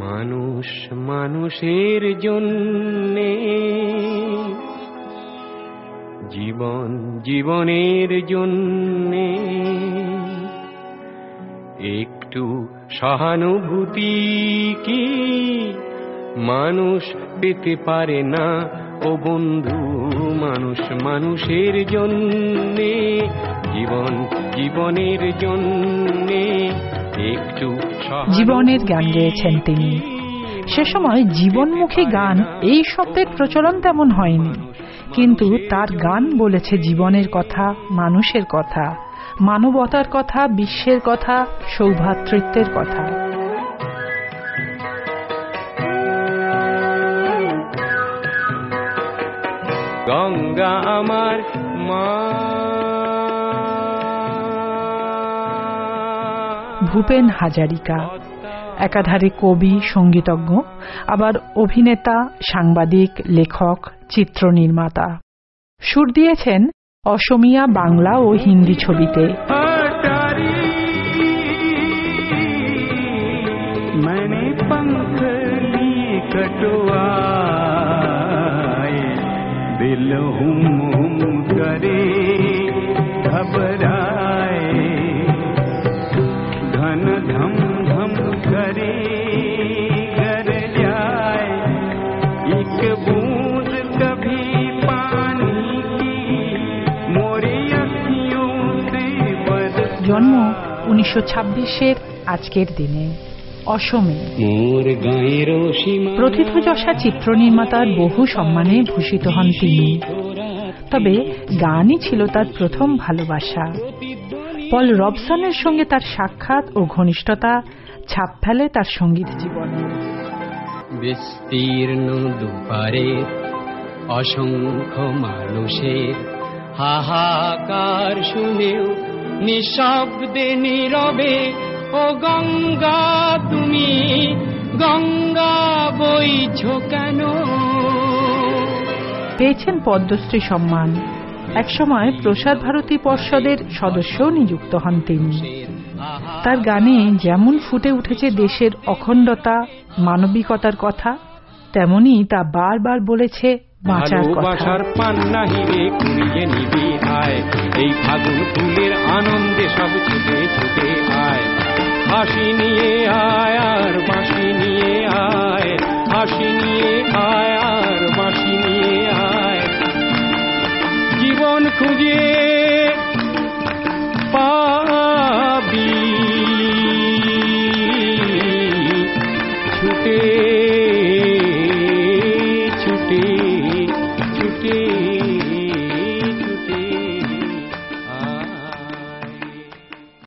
মানুষ মানুষের জন্যে, জীবন জীবনের জন্যে একটু সহানুভূতি কি মানুষ পেতে পারে না ও বন্ধু? মানুষ মানুষের জন্যে, জীবন জীবনের জন্যে একটু জীবনের গান গেয়েছেন তিনি। সে সময় জীবনমুখী গান এই শব্দের প্রচলন তেমন হয়নি, কিন্তু তার গান বলেছে জীবনের কথা, মানুষের কথা, মানবতার কথা, বিশ্বের কথা, সৌভ্রাতৃত্বের কথা। গঙ্গা আমার মা। ভূপেন হাজারিকা একাধারে কবি, সঙ্গীতজ্ঞ, আবার অভিনেতা, সাংবাদিক, লেখক, চিত্রনির্মাতা। সুর দিয়েছেন অসমীয়া, বাংলা ও হিন্দি ছবিতে। मैंने पंख लिए कटवाए, दिल हुम हुम करे घबराए, धन धम धम करे घर जाए, एक बूंद कभी पानी की मोरे अखियों से बरस। জন্ম 1926-এর আজকের দিনে অসমে। প্রথিতযশা চিত্রনির্মাতার বহু সম্মানে ভূষিত হন তিনি। তবে গানই ছিল তার প্রথম ভালোবাসা। পল রবসনের সঙ্গে তার সাক্ষাৎ ও ঘনিষ্ঠতা ছাপ ফেলে তার সঙ্গীত জীবনে। বিস্তীর্ণ দুপারে অসংখ্য মানুষের হাহাকার শুনেও নিঃশব্দে নীরবে, ও গঙ্গা তুমি গঙ্গা বইছো কেন? পেয়েছেন পদ্মশ্রী সম্মান। একসময় প্রসার ভারতী পর্ষদের সদস্যও নিযুক্ত হন তিনি। তার গানে যেমন ফুটে উঠেছে দেশের অখণ্ডতা, মানবিকতার কথা, তেমনি তা বারবার বলেছে বাঁচার কথা। পান্না হিরে কুড়িয়ে নিবি আয়, এই ফাগুন ফুলের আনন্দে সব ছুটে ছুটে আয়, হাসি নিয়ে আয় আর বাঁশি নিয়ে আয়, হাসি নিয়ে আয় আর বাঁশি নিয়ে আয়, জীবন খুঁজে পাবি ছুটে